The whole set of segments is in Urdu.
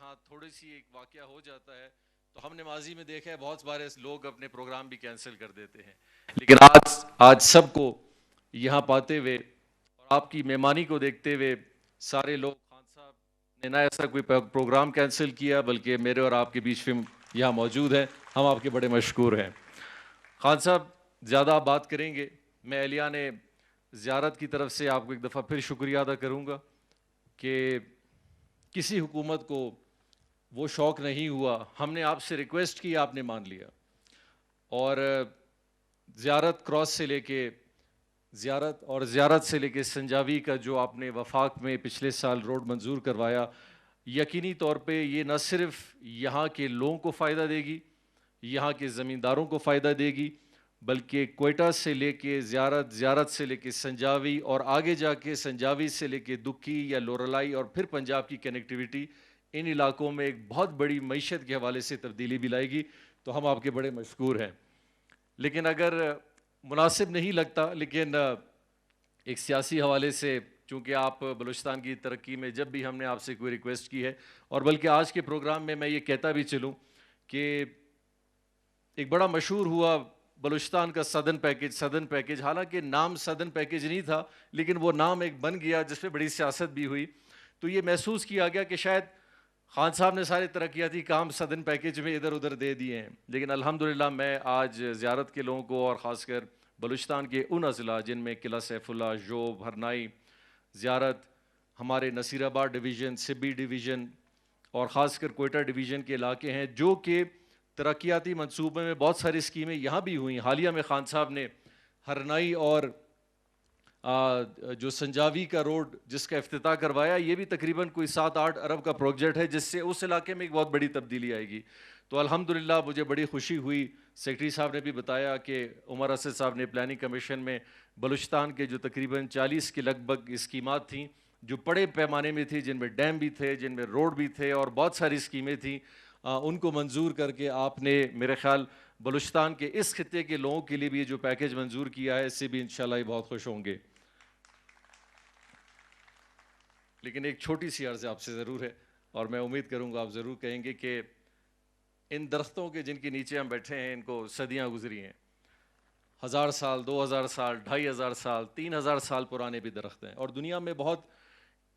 یہاں تھوڑی سی ایک واقعہ ہو جاتا ہے تو ہم نے ماضی میں دیکھا ہے بہت بارے لوگ اپنے پروگرام بھی کینسل کر دیتے ہیں، لیکن آج سب کو یہاں پاتے ہوئے اور آپ کی مہمانی کو دیکھتے ہوئے سارے لوگ، خان صاحب نے نہ ایسا کوئی پروگرام کینسل کیا بلکہ میرے اور آپ کے بیچ میں یہاں موجود ہیں، ہم آپ کے بڑے مشکور ہیں۔ خان صاحب زیادہ آپ بات کریں گے، میں اہلیہ نے زیارت کی طرف سے آپ کو ایک دفعہ پھر شکریہ ادا کروں گا کہ کسی حکومت کو وہ شوق نہیں ہوا، ہم نے آپ سے ریکویسٹ کی، آپ نے مان لیا، اور زیارت کراس سے لے کے زیارت سے لے کے سنجاوی کا جو آپ نے وفاق میں پچھلے سال روڈ منظور کروایا، یقینی طور پہ یہ نہ صرف یہاں کے لوگوں کو فائدہ دے گی، یہاں کے زمینداروں کو فائدہ دے گی، بلکہ کوئٹہ سے لے کے زیارت سے لے کے سنجاوی اور آگے جا کے سنجاوی سے لے کے دکی یا لورالائی اور پھر پنجاب کی کنیکٹیویٹی ان علاقوں میں ایک بہت بڑی معیشت کے حوالے سے تبدیلی بھی لائے گی، تو ہم آپ کے بڑے مشکور ہیں۔ لیکن اگر مناسب نہیں لگتا، لیکن ایک سیاسی حوالے سے، چونکہ آپ بلوچستان کی ترقی میں جب بھی ہم نے آپ سے کوئی ریکویسٹ کی ہے، اور بلکہ آج کے پروگرام میں یہ کہتا بھی چلوں کہ ایک بڑا مشہور ہوا بلوچستان کا سدن پیکیج، حالانکہ نام سدن پیکیج نہیں تھا، لیکن وہ نام ایک بن گیا جس پہ بڑی سیاست بھی ہوئی، تو یہ محسوس کیا گیا کہ شاید خان صاحب نے سارے ترقیاتی کام سدن پیکیج میں ادھر ادھر دے دیے ہیں۔ لیکن الحمدللہ میں آج زیارت کے لوگوں کو اور خاص کر بلوچستان کے ان اضلاع جن میں قلعہ سیف اللہ، جوب، ہرنائی، زیارت، ہمارے نصیر آباد ڈویژن، سبی ڈویژن اور خاص کر کوئٹہ ڈویژن کے علاقے ہیں، جو کہ ترقیاتی منصوبے میں بہت ساری اسکیمیں یہاں بھی ہوئیں۔ حالیہ میں خان صاحب نے ہرنائی اور جو سنجاوی کا روڈ جس کا افتتاح کروایا، یہ بھی تقریباً کوئی 7-8 ارب کا پروجیکٹ ہے، جس سے اس علاقے میں ایک بہت بڑی تبدیلی آئے گی۔ تو الحمدللہ مجھے بڑی خوشی ہوئی، سیکرٹری صاحب نے بھی بتایا کہ عمر اسد صاحب نے پلاننگ کمیشن میں بلوچستان کے جو تقریباً 40 کے لگ بھگ اسکیمات تھیں جو بڑے پیمانے میں تھی، جن میں ڈیم بھی تھے، جن میں روڈ بھی تھے اور بہت ساری اسکیمیں تھیں، ان کو منظور کر کے آپ نے میرے خیال بلوچستان کے اس خطے کے لوگوں کے لیے بھی یہ جو پیکیج منظور کیا ہے، اس سے بھی انشاءاللہ یہ بہت خوش ہوں گے۔ لیکن ایک چھوٹی سی عرض آپ سے ضرور ہے، اور میں امید کروں گا آپ ضرور کہیں گے کہ ان درختوں کے جن کے نیچے ہم بیٹھے ہیں، ان کو صدیاں گزری ہیں، 1000 سال، 2000 سال، 2500 سال، 3000 سال پرانے بھی درخت ہیں، اور دنیا میں بہت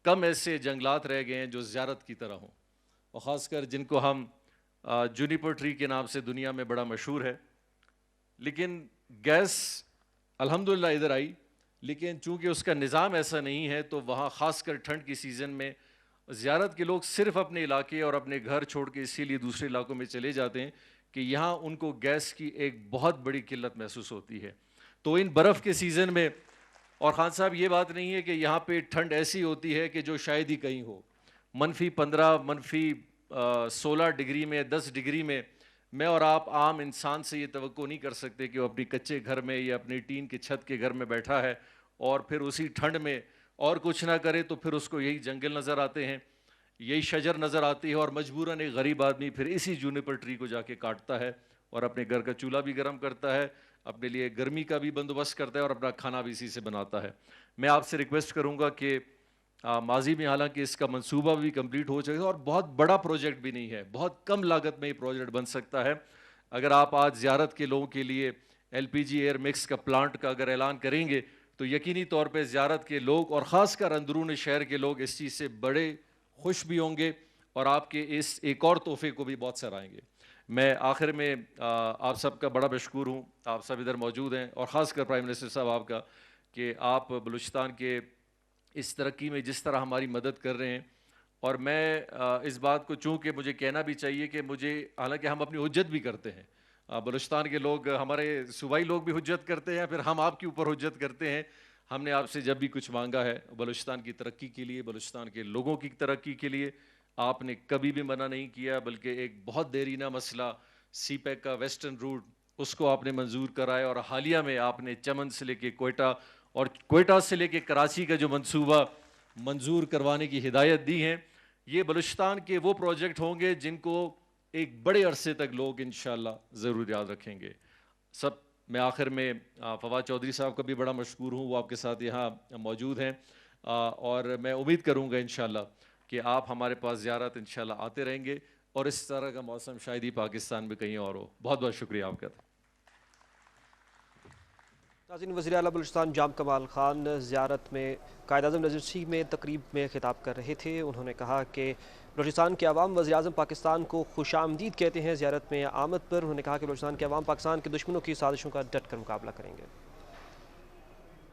کم ایسے جنگلات رہ گئے ہیں جو زیارت کی طرح ہوں، اور خاص کر جن کو ہم جونیپر ٹری کے نام سے دنیا میں بڑا مشہور ہے۔ لیکن گیس الحمدللہ ادھر آئی، لیکن چونکہ اس کا نظام ایسا نہیں ہے، تو وہاں خاص کر ٹھنڈ کی سیزن میں زیارت کے لوگ صرف اپنے علاقے اور اپنے گھر چھوڑ کے اسی لیے دوسرے علاقوں میں چلے جاتے ہیں کہ یہاں ان کو گیس کی ایک بہت بڑی قلت محسوس ہوتی ہے۔ تو ان برف کے سیزن میں، اور خان صاحب یہ بات نہیں ہے کہ یہاں پہ ٹھنڈ ایسی ہوتی ہے کہ جو شاید ہی کہیں ہو، -15، -16 ڈگری میں، 10 ڈگری میں اور آپ عام انسان سے یہ توقع نہیں کر سکتے کہ وہ اپنی کچے گھر میں یا اپنی ٹین کے چھت کے گھر میں بیٹھا ہے اور پھر اسی ٹھنڈ میں اور کچھ نہ کرے تو پھر اس کو یہی جنگل نظر آتے ہیں، یہی شجر نظر آتی ہے، اور مجبوراً ایک غریب آدمی پھر اسی جونیپر ٹری کو جا کے کاٹتا ہے اور اپنے گھر کا چولہا بھی گرم کرتا ہے، اپنے لیے گرمی کا بھی بندوبست کرتا ہے اور اپنا کھانا بھی اسی سے بناتا ہے۔ میں آپ سے ریکویسٹ کروں گا کہ ماضی میں حالانکہ اس کا منصوبہ بھی کمپلیٹ ہو چکا ہے اور بہت بڑا پروجیکٹ بھی نہیں ہے، بہت کم لاگت میں یہ پروجیکٹ بن سکتا ہے، اگر آپ آج زیارت کے لوگوں کے لیے LPG ایئر مکس کا پلانٹ کا اگر اعلان کریں گے تو یقینی طور پہ زیارت کے لوگ اور خاص کر اندرون شہر کے لوگ اس چیز سے بڑے خوش بھی ہوں گے اور آپ کے اس ایک اور تحفے کو بھی بہت سرائیں گے۔ میں آخر میں آپ سب کا بڑا مشکور ہوں، آپ سب ادھر موجود ہیں، اور خاص کر پرائم منسٹر صاحب آپ کا، کہ آپ بلوچستان کے اس ترقی میں جس طرح ہماری مدد کر رہے ہیں، اور میں اس بات کو چونکہ مجھے کہنا بھی چاہیے کہ مجھے، حالانکہ ہم اپنی حجت بھی کرتے ہیں، بلوچستان کے لوگ، ہمارے صوبائی لوگ بھی حجت کرتے ہیں، پھر ہم آپ کے اوپر حجت کرتے ہیں۔ ہم نے آپ سے جب بھی کچھ مانگا ہے بلوچستان کی ترقی کے لیے، بلوچستان کے لوگوں کی ترقی کے لیے، آپ نے کبھی بھی منع نہیں کیا، بلکہ ایک بہت دیرینہ مسئلہ سی پیک کا ویسٹرن روٹ، اس کو آپ نے منظور کرایا، اور حالیہ میں آپ نے چمن سے لے کے کوئٹہ اور کوئٹہ سے لے کے کراچی کا جو منصوبہ منظور کروانے کی ہدایت دی ہیں، یہ بلوچستان کے وہ پروجیکٹ ہوں گے جن کو ایک بڑے عرصے تک لوگ انشاءاللہ ضرور یاد رکھیں گے۔ میں آخر میں فواد چودھری صاحب کا بھی بڑا مشکور ہوں، وہ آپ کے ساتھ یہاں موجود ہیں، اور میں امید کروں گا انشاءاللہ کہ آپ ہمارے پاس زیارت انشاءاللہ آتے رہیں گے اور اس طرح کا موسم شاید ہی پاکستان میں کہیں اور ہو. بہت بہت شکریہ آپ کا. ناظرین، وزیر اعلیٰ بلوچستان جام کمال خان زیارت میں قائد اعظم ریزیڈنسی میں تقریب میں خطاب کر رہے تھے. انہوں نے کہا کہ بلوچستان کے عوام وزیر اعظم پاکستان کو خوش آمدید کہتے ہیں زیارت میں آمد پر. انہوں نے کہا کہ بلوچستان کے عوام پاکستان کے دشمنوں کی سازشوں کا ڈٹ کر مقابلہ کریں گے.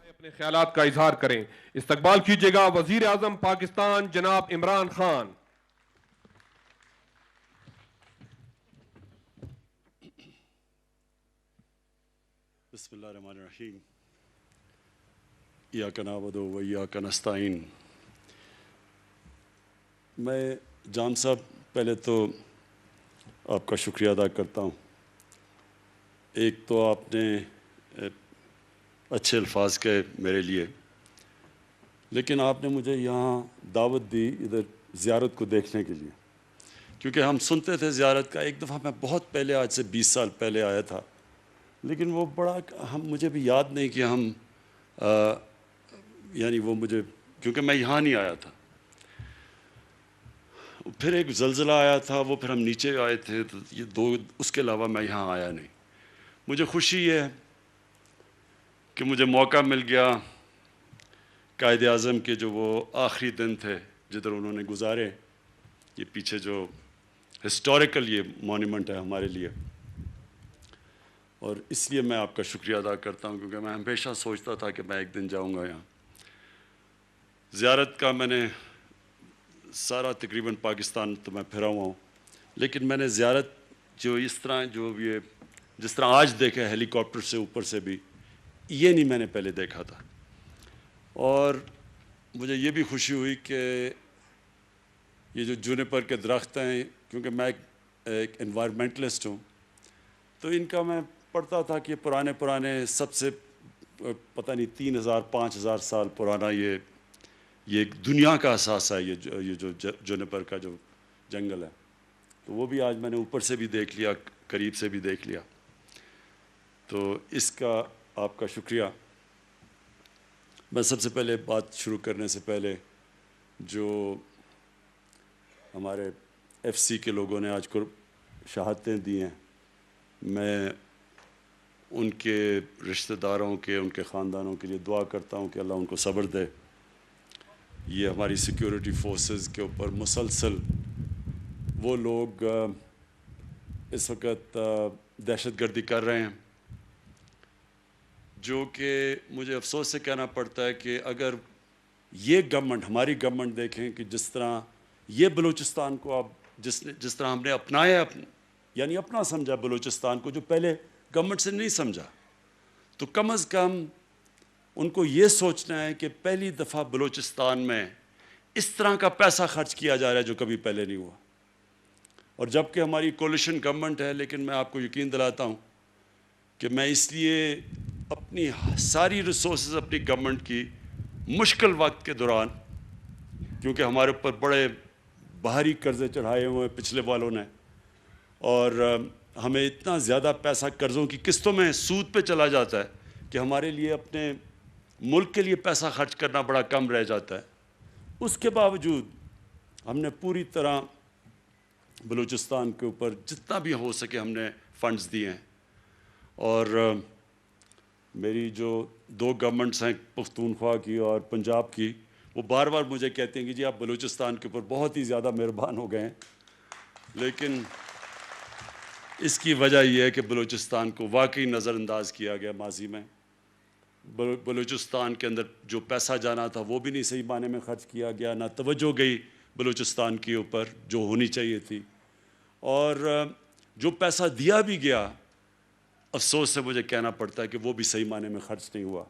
اپنے خیالات کا اظہار کریں. استقبال کیجیے گا وزیر اعظم پاکستان جناب عمران خان. بسم اللہ الرحمن الرحیم. ایاک نعبد و ایاک نستعین. میں جان صاحب پہلے تو آپ کا شکریہ ادا کرتا ہوں. ایک تو آپ نے اچھے الفاظ کہے میرے لیے، لیکن آپ نے مجھے یہاں دعوت دی ادھر زیارت کو دیکھنے کے لیے، کیونکہ ہم سنتے تھے زیارت کا. ایک دفعہ میں بہت پہلے، آج سے 20 سال پہلے آیا تھا، لیکن وہ بڑا مجھے بھی یاد نہیں کہ ہم یعنی وہ مجھے، کیونکہ میں یہاں نہیں آیا تھا. پھر ایک زلزلہ آیا تھا، وہ پھر ہم نیچے آئے تھے، تو یہ دو، اس کے علاوہ میں یہاں آیا نہیں. مجھے خوشی یہ ہے کہ مجھے موقع مل گیا قائد اعظم کے جو وہ آخری دن تھے جدھر انہوں نے گزارے. یہ پیچھے جو ہسٹوریکل یہ مونیومنٹ ہے ہمارے لیے، اور اس لیے میں آپ کا شکریہ ادا کرتا ہوں، کیونکہ میں ہمیشہ سوچتا تھا کہ میں ایک دن جاؤں گا یہاں. زیارت کا میں نے سارا تقریباً پاکستان تو میں پھرا ہوا ہوں، لیکن میں نے زیارت جو اس طرح، جو یہ جس طرح آج دیکھا ہیلی کاپٹر سے اوپر سے بھی، یہ نہیں میں نے پہلے دیکھا تھا. اور مجھے یہ بھی خوشی ہوئی کہ یہ جو جونیپر کے درخت ہیں، کیونکہ میں ایک انوائرمنٹلسٹ ہوں، تو ان کا میں پڑھتا تھا کہ پرانے سب سے پتہ نہیں 3000 5000 سال پرانا یہ دنیا کا اثاثہ ہے یہ جو جونیپر کا جو جنگل ہے. تو وہ بھی آج میں نے اوپر سے بھی دیکھ لیا، قریب سے بھی دیکھ لیا. تو اس کا آپ کا شکریہ. میں سب سے پہلے بات شروع کرنے سے پہلے جو ہمارے ایف سی کے لوگوں نے آج کو شہادتیں دی ہیں، میں ان کے رشتہ داروں کے، ان کے خاندانوں کے لیے دعا کرتا ہوں کہ اللہ ان کو صبر دے. یہ ہماری سیکیورٹی فورسز کے اوپر مسلسل وہ لوگ اس وقت دہشت گردی کر رہے ہیں، جو کہ مجھے افسوس سے کہنا پڑتا ہے کہ اگر یہ گورنمنٹ، ہماری گورنمنٹ دیکھیں کہ جس طرح یہ بلوچستان کو اب جس طرح ہم نے اپنایا، یعنی اپنا سمجھا بلوچستان کو، جو پہلے گورنمنٹ سے نہیں سمجھا، تو کم از کم ان کو یہ سوچنا ہے کہ پہلی دفعہ بلوچستان میں اس طرح کا پیسہ خرچ کیا جا رہا ہے جو کبھی پہلے نہیں ہوا. اور جب کہ ہماری کولیشن گورنمنٹ ہے، لیکن میں آپ کو یقین دلاتا ہوں کہ میں اس لیے اپنی ساری ریسورسز اپنی گورنمنٹ کی مشکل وقت کے دوران، کیونکہ ہمارے اوپر بڑے باہری قرضے چڑھائے ہوئے ہیں پچھلے والوں نے، اور ہمیں اتنا زیادہ پیسہ قرضوں کی قسطوں میں سود پہ چلا جاتا ہے کہ ہمارے لیے اپنے ملک کے لیے پیسہ خرچ کرنا بڑا کم رہ جاتا ہے. اس کے باوجود ہم نے پوری طرح بلوچستان کے اوپر جتنا بھی ہو سکے ہم نے فنڈز دیے ہیں. اور میری جو دو گورنمنٹس ہیں، پختونخوا کی اور پنجاب کی، وہ بار بار مجھے کہتے ہیں کہ جی آپ بلوچستان کے اوپر بہت ہی زیادہ مہربان ہو گئے ہیں. لیکن اس کی وجہ یہ ہے کہ بلوچستان کو واقعی نظر انداز کیا گیا ماضی میں. بلوچستان کے اندر جو پیسہ جانا تھا وہ بھی نہیں صحیح معنی میں خرچ کیا گیا، نہ توجہ گئی بلوچستان کے اوپر جو ہونی چاہیے تھی. اور جو پیسہ دیا بھی گیا، افسوس سے مجھے کہنا پڑتا ہے کہ وہ بھی صحیح معنی میں خرچ نہیں ہوا.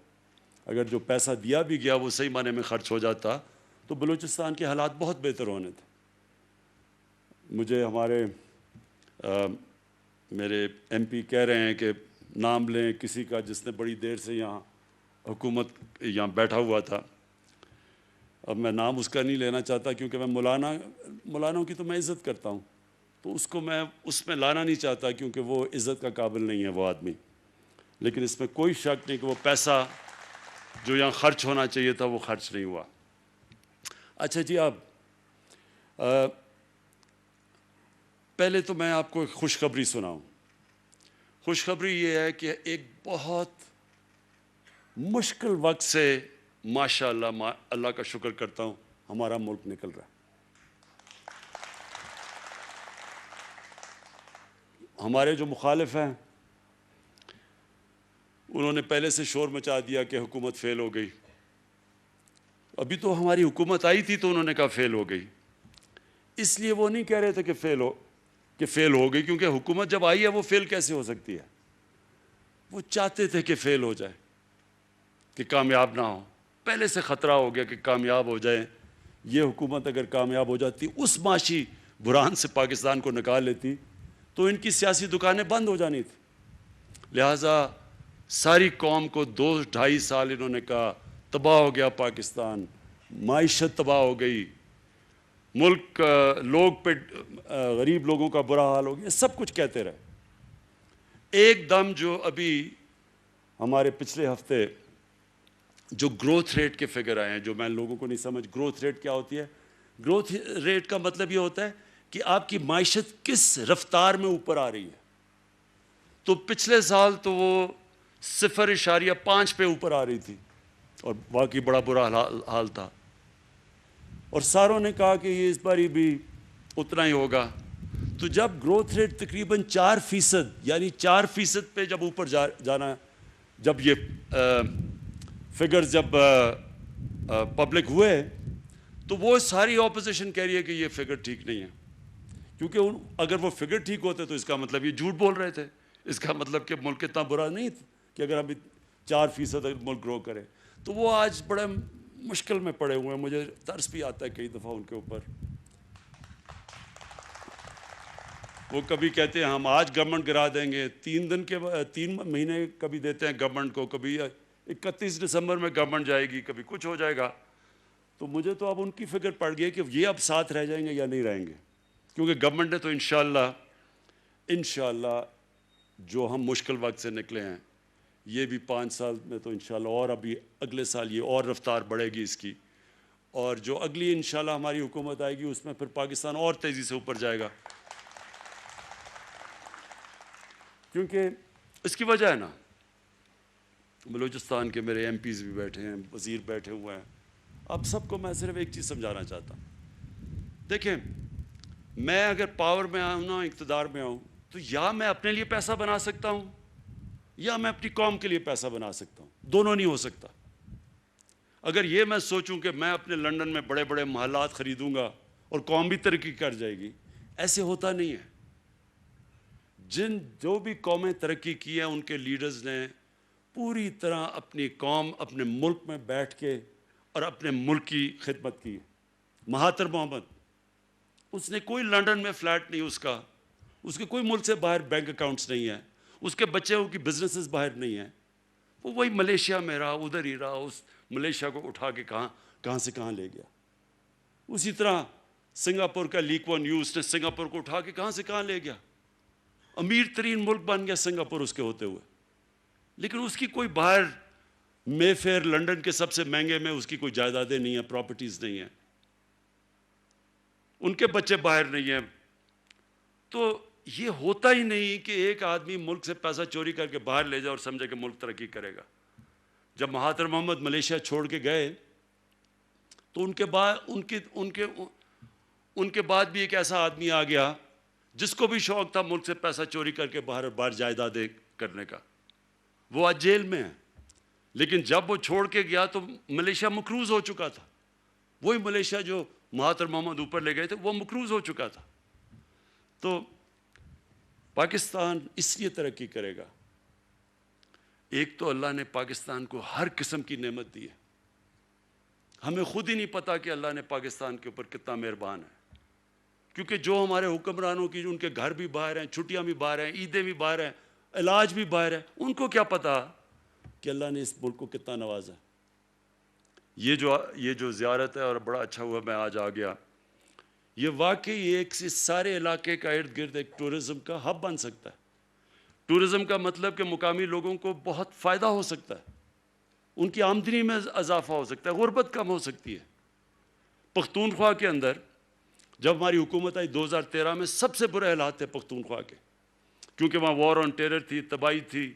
اگر جو پیسہ دیا بھی گیا وہ صحیح معنی میں خرچ ہو جاتا تو بلوچستان کے حالات بہت بہتر ہونے تھے. مجھے ہمارے میرے ایم پی کہہ رہے ہیں کہ نام لیں کسی کا جس نے بڑی دیر سے یہاں حکومت یہاں بیٹھا ہوا تھا. اب میں نام اس کا نہیں لینا چاہتا، کیونکہ میں مولانوں کی تو میں عزت کرتا ہوں، تو اس کو میں اس میں لانا نہیں چاہتا، کیونکہ وہ عزت کا قابل نہیں ہے وہ آدمی. لیکن اس میں کوئی شک نہیں کہ وہ پیسہ جو یہاں خرچ ہونا چاہیے تھا وہ خرچ نہیں ہوا. اچھا جی، اب پہلے تو میں آپ کو ایک خوشخبری سناؤں. خوشخبری یہ ہے کہ ایک بہت مشکل وقت سے ماشاء اللہ کا شکر کرتا ہوں ہمارا ملک نکل رہا ہے. ہمارے جو مخالف ہیں انہوں نے پہلے سے شور مچا دیا کہ حکومت فیل ہو گئی. ابھی تو ہماری حکومت آئی تھی تو انہوں نے کہا فیل ہو گئی. اس لیے وہ نہیں کہہ رہے تھے کہ فیل ہو گئی, کیونکہ حکومت جب آئی ہے وہ فیل کیسے ہو سکتی ہے. وہ چاہتے تھے کہ فیل ہو جائے, کہ کامیاب نہ ہو. پہلے سے خطرہ ہو گیا کہ کامیاب ہو جائیں. یہ حکومت اگر کامیاب ہو جاتی, اس معاشی بحران سے پاکستان کو نکال لیتی, تو ان کی سیاسی دکانیں بند ہو جانی تھی. لہٰذا ساری قوم کو 2-2.5 سال انہوں نے کہا تباہ ہو گیا پاکستان, معیشت تباہ ہو گئی, ملک لوگ پہ غریب لوگوں کا برا حال ہو گیا, سب کچھ کہتے رہے. ایک دم جو ابھی ہمارے پچھلے ہفتے جو گروتھ ریٹ کے فگر آئے ہیں, جو میں لوگوں کو نہیں سمجھ, گروتھ ریٹ کیا ہوتی ہے؟ گروتھ ریٹ کا مطلب یہ ہوتا ہے کہ آپ کی معیشت کس رفتار میں اوپر آ رہی ہے. تو پچھلے سال تو وہ 0.5 پہ اوپر آ رہی تھی اور واقعی بڑا برا حال تھا, اور ساروں نے کہا کہ یہ اس بار بھی اتنا ہی ہوگا. تو جب گروتھ ریٹ تقریباً 4%, یعنی 4% پہ جب اوپر جانا, جب یہ فگرز جب پبلک ہوئے, تو وہ ساری اپوزیشن کہہ رہی ہے کہ یہ فگر ٹھیک نہیں ہے. کیونکہ اگر وہ فگر ٹھیک ہوتے تو اس کا مطلب یہ جھوٹ بول رہے تھے. اس کا مطلب کہ ملک اتنا برا نہیں تھا کہ اگر ہم 4% ملک گرو کرے. تو وہ آج بڑے مشکل میں پڑے ہوئے ہیں. مجھے ترس بھی آتا ہے کئی دفعہ ان کے اوپر. وہ کبھی کہتے ہیں ہم آج گورنمنٹ گرا دیں گے, 3 مہینے کبھی دیتے ہیں گورنمنٹ کو, کبھی 31 دسمبر میں گورنمنٹ جائے گی, کبھی کچھ ہو جائے گا. تو مجھے تو اب ان کی فکر پڑ گئی کہ یہ اب ساتھ رہ جائیں گے یا نہیں رہیں گے. کیونکہ گورنمنٹ نے تو انشاءاللہ جو ہم مشکل وقت سے نکلے ہیں, یہ بھی 5 سال میں تو انشاءاللہ, اور ابھی اگلے سال یہ اور رفتار بڑھے گی اس کی, اور جو اگلی انشاءاللہ ہماری حکومت آئے گی اس میں پھر پاکستان اور تیزی سے اوپر جائے گا. کیونکہ اس کی وجہ ہے نا, بلوچستان کے میرے MPs بھی بیٹھے ہیں, وزیر بیٹھے ہوئے ہیں. اب سب کو میں صرف ایک چیز سمجھانا چاہتا ہوں. دیکھیں, میں اگر پاور میں آؤں نا, اقتدار میں آؤں, تو یا میں اپنے لیے پیسہ بنا سکتا ہوں یا میں اپنی قوم کے لیے پیسہ بنا سکتا ہوں. دونوں نہیں ہو سکتا. اگر یہ میں سوچوں کہ میں اپنے لنڈن میں بڑے بڑے محلات خریدوں گا اور قوم بھی ترقی کر جائے گی, ایسے ہوتا نہیں ہے. جو بھی قومیں ترقی کی ہیں ان کے لیڈرز نے پوری طرح اپنی قوم, اپنے ملک میں بیٹھ کے اور اپنے ملک کی خدمت کی. مہاتر محمد, اس نے کوئی لنڈن میں فلیٹ نہیں اس کے کوئی ملک سے باہر بینک اکاؤنٹس نہیں ہیں, اس کے بچوں کی بزنسز باہر نہیں ہیں. وہ وہی ملیشیا میں رہا, ادھر ہی رہا, اس ملیشیا کو اٹھا کے کہاں سے کہاں لے گیا. اسی طرح سنگاپور کا لیک ون نیوز نے سنگاپور کو اٹھا کے کہاں سے کہاں لے گیا. امیر ترین ملک بن گیا سنگاپور اس کے ہوتے ہوئے. لیکن اس کی کوئی باہر مے فیئر لنڈن کے سب سے مہنگے میں اس کی کوئی جائیدادیں نہیں ہیں, پراپرٹیز نہیں ہیں, ان کے بچے باہر نہیں ہیں. تو یہ ہوتا ہی نہیں کہ ایک آدمی ملک سے پیسہ چوری کر کے باہر لے جائے اور سمجھے کہ ملک ترقی کرے گا. جب مہاتر محمد ملیشیا چھوڑ کے گئے تو ان کے بعد بھی ایک ایسا آدمی آ گیا جس کو بھی شوق تھا ملک سے پیسہ چوری کر کے باہر جائیدادیں کرنے کا. وہ آج جیل میں ہے. لیکن جب وہ چھوڑ کے گیا تو ملیشیا مقروض ہو چکا تھا. وہی ملیشیا جو مہاتر محمد اوپر لے گئے تھے وہ مقروض ہو چکا تھا. تو پاکستان اس لیے ترقی کرے گا, ایک تو اللہ نے پاکستان کو ہر قسم کی نعمت دی ہے. ہمیں خود ہی نہیں پتا کہ اللہ نے پاکستان کے اوپر کتنا مہربان ہے. کیونکہ جو ہمارے حکمرانوں کی, ان کے گھر بھی باہر ہیں, چھٹیاں بھی باہر ہیں, عیدیں بھی باہر ہیں, علاج بھی باہر ہے, ان کو کیا پتا کہ اللہ نے اس ملک کو کتنا نوازا. یہ جو زیارت ہے, اور بڑا اچھا ہوا میں آج آ گیا, یہ واقعی ایک اس سارے علاقے کا ارد گرد ایک ٹورزم کا ہب بن سکتا ہے. ٹورزم کا مطلب کہ مقامی لوگوں کو بہت فائدہ ہو سکتا ہے, ان کی آمدنی میں اضافہ ہو سکتا ہے, غربت کم ہو سکتی ہے. پختونخوا کے اندر جب ہماری حکومت آئی 2013 میں سب سے برے حالات تھے پختونخوا کے، کیونکہ وہاں وار آن ٹیرر تھی، تباہی تھی،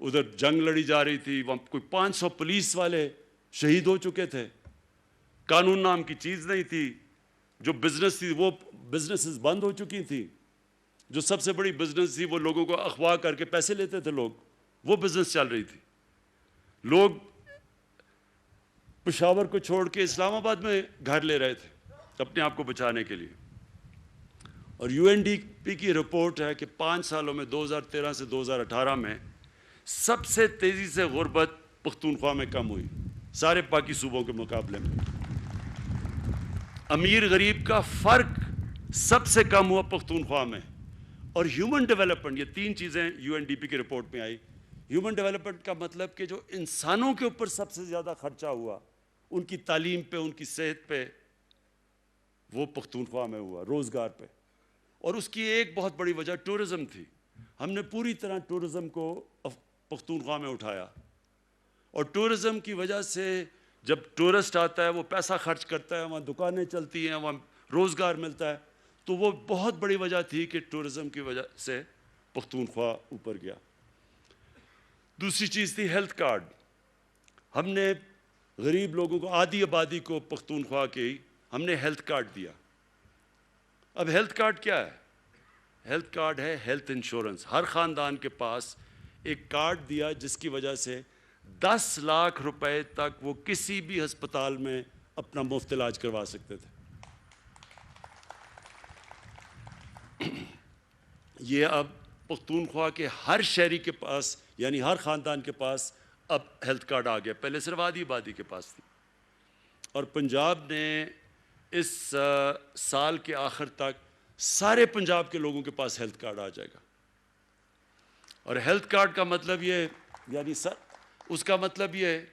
ادھر جنگ لڑی جا رہی تھی، وہاں کوئی 500 پولیس والے شہید ہو چکے تھے، قانون نام کی چیز نہیں تھی، جو بزنس تھی وہ بزنسز بند ہو چکی تھی، جو سب سے بڑی بزنس تھی وہ لوگوں کو اغوا کر کے پیسے لیتے تھے لوگ، وہ بزنس چل رہی تھی، لوگ پشاور کو چھوڑ کے اسلام آباد میں گھر لے رہے تھے اپنے آپ کو بچانے کے لیے۔ اور یو این ڈی پی کی رپورٹ ہے کہ 5 سالوں میں 2013 سے 2018 میں سب سے تیزی سے غربت پختونخوا میں کم ہوئی سارے باقی صوبوں کے مقابلے میں۔ امیر غریب کا فرق سب سے کم ہوا پختونخوا میں۔ اور ہیومن ڈیولپمنٹ، یہ 3 چیزیں یو این ڈی پی کی رپورٹ میں آئی۔ ہیومن ڈیولپمنٹ کا مطلب کہ جو انسانوں کے اوپر سب سے زیادہ خرچہ ہوا، ان کی تعلیم پہ، ان کی صحت پہ، وہ پختونخوا میں ہوا، روزگار پہ۔ اور اس کی ایک بہت بڑی وجہ ٹورزم تھی۔ ہم نے پوری طرح ٹورزم کو پختونخوا میں اٹھایا، اور ٹورزم کی وجہ سے جب ٹورسٹ آتا ہے وہ پیسہ خرچ کرتا ہے، وہاں دکانیں چلتی ہیں، وہاں روزگار ملتا ہے، تو وہ بہت بڑی وجہ تھی کہ ٹورزم کی وجہ سے پختونخوا اوپر گیا۔ دوسری چیز تھی ہیلتھ کارڈ۔ ہم نے غریب لوگوں کو، آدھی آبادی کو پختونخوا کی ہم نے ہیلتھ کارڈ دیا۔ اب ہیلتھ کارڈ کیا ہے؟ ہیلتھ کارڈ ہے ہیلتھ انشورنس۔ ہر خاندان کے پاس ایک کارڈ دیا جس کی وجہ سے 10 لاکھ روپے تک وہ کسی بھی ہسپتال میں اپنا مفت علاج کروا سکتے تھے۔ یہ اب پختونخوا کے ہر شہری کے پاس، یعنی ہر خاندان کے پاس اب ہیلتھ کارڈ آ گیا، پہلے صرف آدھی آبادی کے پاس تھی۔ اور پنجاب نے اس سال کے آخر تک سارے پنجاب کے لوگوں کے پاس ہیلتھ کارڈ آ جائے گا۔ اور ہیلتھ کارڈ کا مطلب یہ، یعنی اس کا مطلب یہ ہے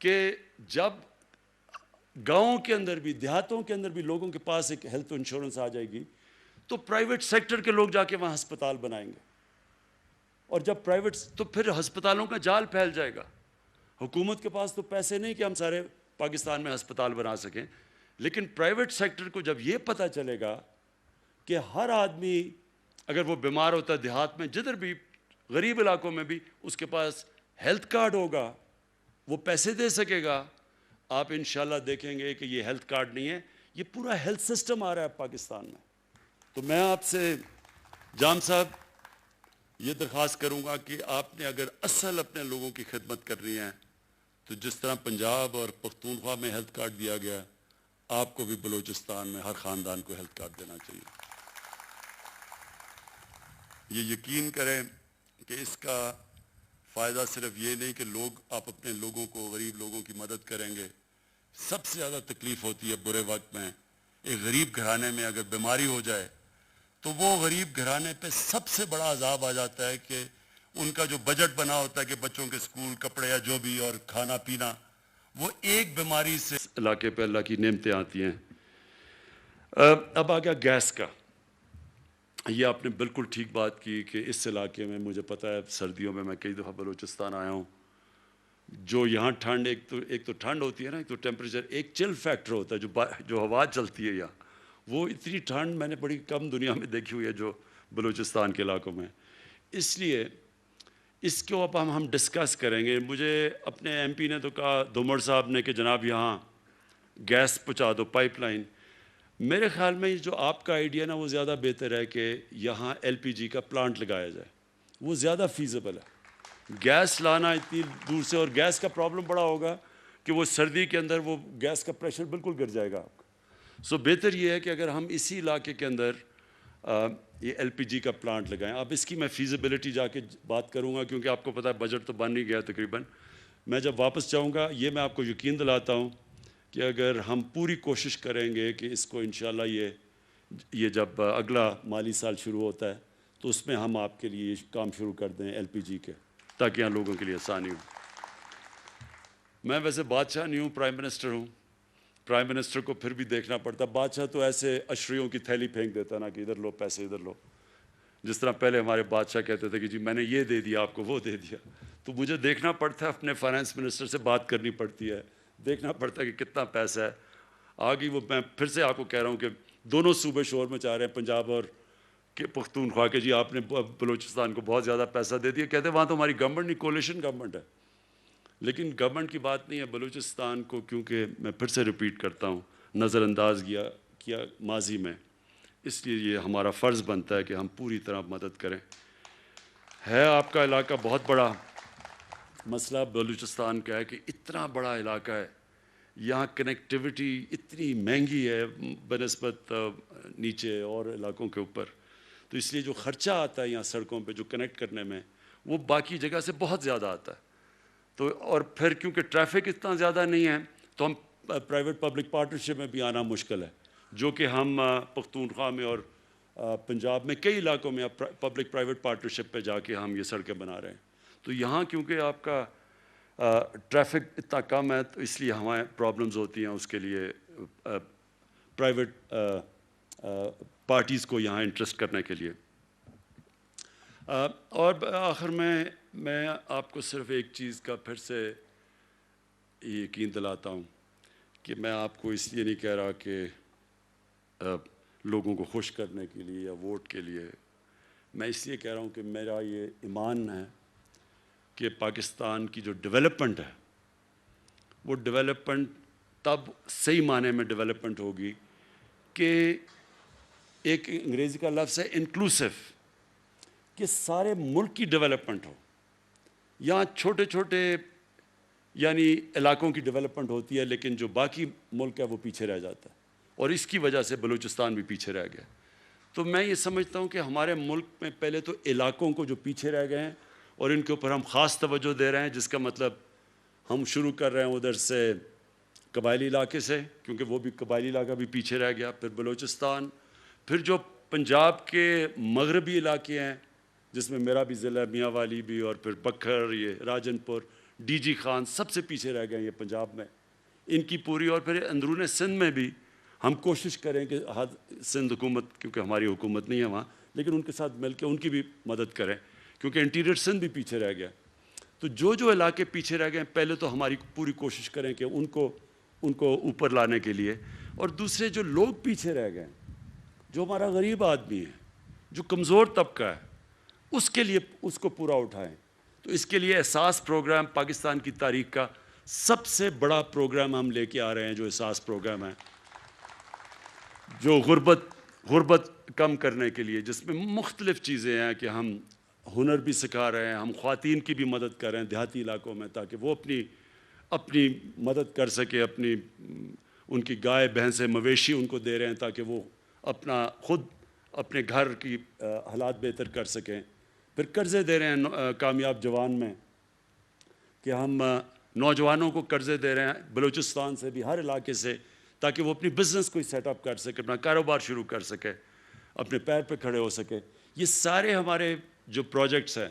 کہ جب گاؤں کے اندر بھی، دیہاتوں کے اندر بھی لوگوں کے پاس ایک ہیلتھ انشورنس آ جائے گی تو پرائیویٹ سیکٹر کے لوگ جا کے وہاں ہسپتال بنائیں گے، اور جب پرائیویٹ، تو پھر ہسپتالوں کا جال پھیل جائے گا۔ حکومت کے پاس تو پیسے نہیں کہ ہم سارے پاکستان میں ہسپتال بنا سکیں، لیکن پرائیویٹ سیکٹر کو جب یہ پتہ چلے گا کہ ہر آدمی اگر وہ بیمار ہوتا ہے دیہات میں، جدھر بھی غریب علاقوں میں بھی اس کے پاس ہیلتھ کارڈ ہوگا، وہ پیسے دے سکے گا، آپ انشاءاللہ دیکھیں گے کہ یہ ہیلتھ کارڈ نہیں ہے، یہ پورا ہیلتھ سسٹم آ رہا ہے پاکستان میں۔ تو میں آپ سے جام صاحب یہ درخواست کروں گا کہ آپ نے اگر اصل اپنے لوگوں کی خدمت کرنی ہے تو جس طرح پنجاب اور پختونخوا میں ہیلتھ کارڈ دیا گیا، آپ کو بھی بلوچستان میں ہر خاندان کو ہیلتھ کارڈ دینا چاہیے۔ یہ یقین کریں کہ اس کا فائدہ صرف یہ نہیں کہ آپ اپنے لوگوں کو، غریب لوگوں کی مدد کریں گے۔ سب سے زیادہ تکلیف ہوتی ہے برے وقت میں، ایک غریب گھرانے میں اگر بیماری ہو جائے تو وہ غریب گھرانے پہ سب سے بڑا عذاب آ جاتا ہے کہ ان کا جو بجٹ بنا ہوتا ہے کہ بچوں کے سکول، کپڑے یا جو بھی، اور کھانا پینا، وہ ایک بیماری سے علاقے پہ اللہ کی نعمتیں آتی ہیں۔ اب آ گیا گیس کا۔ یہ آپ نے بالکل ٹھیک بات کی کہ اس علاقے میں، مجھے پتہ ہے سردیوں میں میں کئی دفعہ بلوچستان آیا ہوں، جو یہاں ٹھنڈ، ایک تو ٹھنڈ ہوتی ہے نا، ایک تو ٹیمپریچر، ایک چل فیکٹر ہوتا ہے جو ہوا چلتی ہے یہاں، وہ اتنی ٹھنڈ میں نے بڑی کم دنیا میں دیکھی ہوئی ہے جو بلوچستان کے علاقوں میں۔ اس لیے اس کو اب ہم ڈسکس کریں گے۔ مجھے اپنے ایم پی نے تو کہا، دھومر صاحب نے، کہ جناب یہاں گیس پہنچا دو، پائپ لائن۔ میرے خیال میں جو آپ کا آئیڈیا نا وہ زیادہ بہتر ہے کہ یہاں ایل پی جی کا پلانٹ لگایا جائے، وہ زیادہ فیزیبل ہے۔ گیس لانا اتنی دور سے، اور گیس کا پرابلم بڑا ہوگا کہ وہ سردی کے اندر وہ گیس کا پریشر بالکل گر جائے گا آپ کا۔ سو بہتر یہ ہے کہ اگر ہم اسی علاقے کے اندر یہ ایل پی جی کا پلانٹ لگائیں۔ اب اس کی میں فیزیبلٹی جا کے بات کروں گا، کیونکہ آپ کو پتہ ہے بجٹ تو بن ہی گیا تقریباً۔ میں جب واپس جاؤں گا، یہ میں آپ کو یقین دلاتا ہوں کہ اگر ہم پوری کوشش کریں گے کہ اس کو انشاءاللہ یہ جب اگلا مالی سال شروع ہوتا ہے تو اس میں ہم آپ کے لیے یہ کام شروع کر دیں ایل پی جی کے، تاکہ یہاں لوگوں کے لیے آسانی ہو۔ میں ویسے بادشاہ نہیں ہوں، پرائم منسٹر ہوں۔ پرائم منسٹر کو پھر بھی دیکھنا پڑتا، بادشاہ تو ایسے اشریوں کی تھیلی پھینک دیتا نا کہ ادھر لو پیسے، ادھر لو، جس طرح پہلے ہمارے بادشاہ کہتے تھے کہ جی میں نے یہ دے دیا آپ کو، وہ دے دیا۔ تو مجھے دیکھنا پڑتا ہے، اپنے فائنانس منسٹر سے بات کرنی پڑتی ہے، دیکھنا پڑتا ہے کہ کتنا پیسہ ہے۔ آگے وہ، میں پھر سے آپ کو کہہ رہا ہوں کہ دونوں صوبے شور مچا رہے ہیں, پنجاب اور پختونخوا کے جی آپ نے بلوچستان کو بہت زیادہ پیسہ دے دیا. کہتے ہیں وہاں تو ہماری گورنمنٹ نہیں, کولیشن گورنمنٹ ہے. لیکن گورنمنٹ کی بات نہیں ہے. بلوچستان کو کیونکہ میں پھر سے ریپیٹ کرتا ہوں نظر انداز کیا ماضی میں, اس لیے یہ ہمارا فرض بنتا ہے کہ ہم پوری طرح مدد کریں. ہے آپ کا علاقہ بہت بڑا. مسئلہ بلوچستان کا ہے کہ اتنا بڑا علاقہ ہے, یہاں کنیکٹیوٹی اتنی مہنگی ہے بنسبت نیچے اور علاقوں کے اوپر, تو اس لیے جو خرچہ آتا ہے یہاں سڑکوں پہ جو کنیکٹ کرنے میں, وہ باقی جگہ سے بہت زیادہ آتا ہے. تو اور پھر کیونکہ ٹریفک اتنا زیادہ نہیں ہے تو ہم پرائیویٹ پبلک پارٹنرشپ میں بھی آنا مشکل ہے, جو کہ ہم پختونخوا میں اور پنجاب میں کئی علاقوں میں پبلک پرائیویٹ پارٹنرشپ پہ جا کے ہم یہ سڑکیں بنا رہے ہیں. تو یہاں کیونکہ آپ کا ٹریفک اتنا کم ہے تو اس لیے ہمیں پرابلمز ہوتی ہیں اس کے لیے پرائیویٹ پارٹیز کو یہاں انٹرسٹ کرنے کے لیے. اور آخر میں آپ کو صرف ایک چیز کا پھر سے یقین دلاتا ہوں کہ میں آپ کو اس لیے نہیں کہہ رہا کہ لوگوں کو خوش کرنے کے لیے یا ووٹ کے لیے, میں اس لیے کہہ رہا ہوں کہ میرا یہ ایمان ہے کہ پاکستان کی جو ڈیولپمنٹ ہے وہ ڈیولپمنٹ تب صحیح معنی میں ڈیولپمنٹ ہوگی کہ ایک انگریزی کا لفظ ہے انکلوسیو, کہ سارے ملک کی ڈیولپمنٹ ہو. یہاں چھوٹے چھوٹے یعنی علاقوں کی ڈیولپمنٹ ہوتی ہے لیکن جو باقی ملک ہے وہ پیچھے رہ جاتا ہے, اور اس کی وجہ سے بلوچستان بھی پیچھے رہ گیا. تو میں یہ سمجھتا ہوں کہ ہمارے ملک میں پہلے تو علاقوں کو جو پیچھے رہ گئے ہیں اور ان کے اوپر ہم خاص توجہ دے رہے ہیں, جس کا مطلب ہم شروع کر رہے ہیں ادھر سے قبائلی علاقے سے, کیونکہ وہ بھی قبائلی علاقہ بھی پیچھے رہ گیا, پھر بلوچستان, پھر جو پنجاب کے مغربی علاقے ہیں جس میں میرا بھی ضلع میاں والی بھی, اور پھر بکھر, یہ راجن پور, ڈی جی خان, سب سے پیچھے رہ گئے ہیں یہ پنجاب میں, ان کی پوری. اور پھر اندرون سندھ میں بھی ہم کوشش کریں کہ سندھ حکومت, کیونکہ ہماری حکومت نہیں ہے وہاں, لیکن ان کے ساتھ مل کے ان کی بھی مدد کریں کیونکہ انٹیریئر سندھ بھی پیچھے رہ گیا. تو جو علاقے پیچھے رہ گئے ہیں پہلے تو ہماری پوری کوشش کریں کہ ان کو اوپر لانے کے لیے, اور دوسرے جو لوگ پیچھے رہ گئے ہیں, جو ہمارا غریب آدمی ہے, جو کمزور طبقہ ہے, اس کے لیے اس کو پورا اٹھائیں. تو اس کے لیے احساس پروگرام پاکستان کی تاریخ کا سب سے بڑا پروگرام ہم لے کے آ رہے ہیں, جو احساس پروگرام ہے, جو غربت کم کرنے کے لیے, جس میں مختلف چیزیں ہیں کہ ہم ہنر بھی سکھا رہے ہیں, ہم خواتین کی بھی مدد کر رہے ہیں دیہاتی علاقوں میں تاکہ وہ اپنی مدد کر سکے, ان کی گائے بھینسیں مویشی ان کو دے رہے ہیں تاکہ وہ خود اپنے گھر کی حالات بہتر کر سکیں. پھر قرضے دے رہے ہیں کامیاب جوان میں, کہ ہم نوجوانوں کو قرضے دے رہے ہیں بلوچستان سے بھی, ہر علاقے سے, تاکہ وہ اپنی بزنس کو سیٹ اپ کر سکے, اپنا کاروبار شروع کر سکے, اپنے پیر پہ کھڑے ہو سکے. یہ سارے ہمارے جو پروجیکٹس ہیں,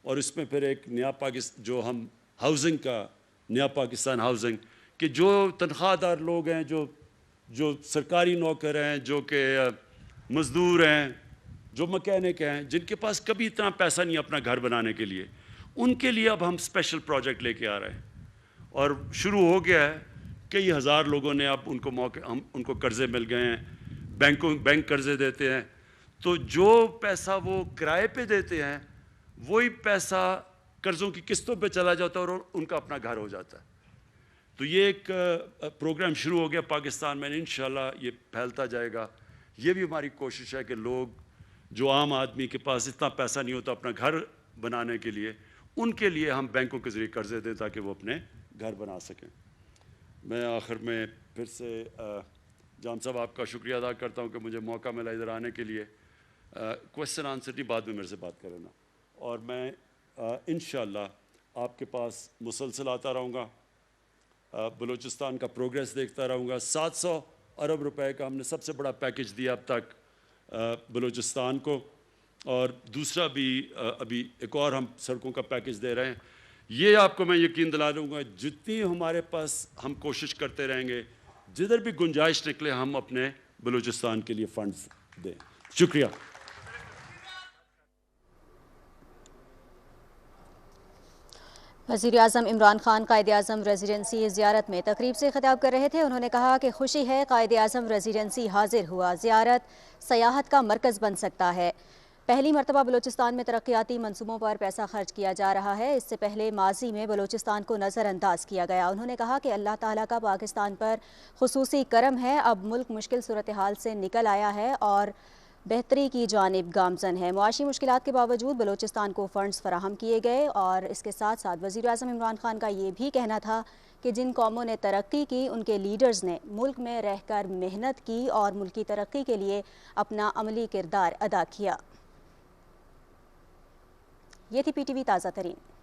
اور اس میں پھر ایک نیا پاکستان جو ہم ہاؤسنگ کا نیا پاکستان ہاؤسنگ, کہ جو تنخواہ دار لوگ ہیں, جو سرکاری نوکر ہیں, جو کہ مزدور ہیں, جو مکینک ہیں, جن کے پاس کبھی اتنا پیسہ نہیں اپنا گھر بنانے کے لیے, ان کے لیے اب ہم اسپیشل پروجیکٹ لے کے آ رہے ہیں. اور شروع ہو گیا ہے, کئی ہزار لوگوں نے اب ان کو قرضے مل گئے ہیں, بینک قرضے دیتے ہیں. تو جو پیسہ وہ کرائے پہ دیتے ہیں وہی پیسہ قرضوں کی قسطوں پہ چلا جاتا ہے اور ان کا اپنا گھر ہو جاتا ہے. تو یہ ایک پروگرام شروع ہو گیا پاکستان میں, انشاءاللہ یہ پھیلتا جائے گا. یہ بھی ہماری کوشش ہے کہ لوگ جو عام آدمی کے پاس اتنا پیسہ نہیں ہوتا اپنا گھر بنانے کے لیے, ان کے لیے ہم بینکوں کے ذریعے قرضے دیں تاکہ وہ اپنے گھر بنا سکیں. میں آخر میں پھر سے جام صاحب آپ کا شکریہ ادا کرتا ہوں کہ مجھے موقع ملا ادھر آنے کے لیے. کویسچن آنسر نہیں, بعد میں میرے سے بات کرنا, اور میں انشاءاللہ آپ کے پاس مسلسل آتا رہوں گا, بلوچستان کا پروگریس دیکھتا رہوں گا. 700 ارب روپے کا ہم نے سب سے بڑا پیکج دیا اب تک بلوچستان کو, اور دوسرا بھی ابھی ایک اور ہم سڑکوں کا پیکج دے رہے ہیں. یہ آپ کو میں یقین دلا دوں گا, جتنی ہمارے پاس ہم کوشش کرتے رہیں گے, جدھر بھی گنجائش نکلے ہم اپنے بلوچستان کے لیے فنڈز دیں. شکریہ. وزیراعظم عمران خان قائد اعظم ریزیڈنسی زیارت میں تقریب سے خطاب کر رہے تھے۔ انہوں نے کہا کہ خوشی ہے قائد اعظم ریزیڈنسی حاضر ہوا، زیارت سیاحت کا مرکز بن سکتا ہے۔ پہلی مرتبہ بلوچستان میں ترقیاتی منصوبوں پر پیسہ خرچ کیا جا رہا ہے، اس سے پہلے ماضی میں بلوچستان کو نظر انداز کیا گیا۔ انہوں نے کہا کہ اللہ تعالیٰ کا پاکستان پر خصوصی کرم ہے، اب ملک مشکل صورتحال سے نکل آیا ہے اور بہتری کی جانب گامزن ہے۔ معاشی مشکلات کے باوجود بلوچستان کو فنڈز فراہم کیے گئے اور اس کے ساتھ ساتھ وزیراعظم عمران خان کا یہ بھی کہنا تھا کہ جن قوموں نے ترقی کی ان کے لیڈرز نے ملک میں رہ کر محنت کی اور ملکی ترقی کے لیے اپنا عملی کردار ادا کیا۔ یہ تھی پی ٹی وی تازہ ترین۔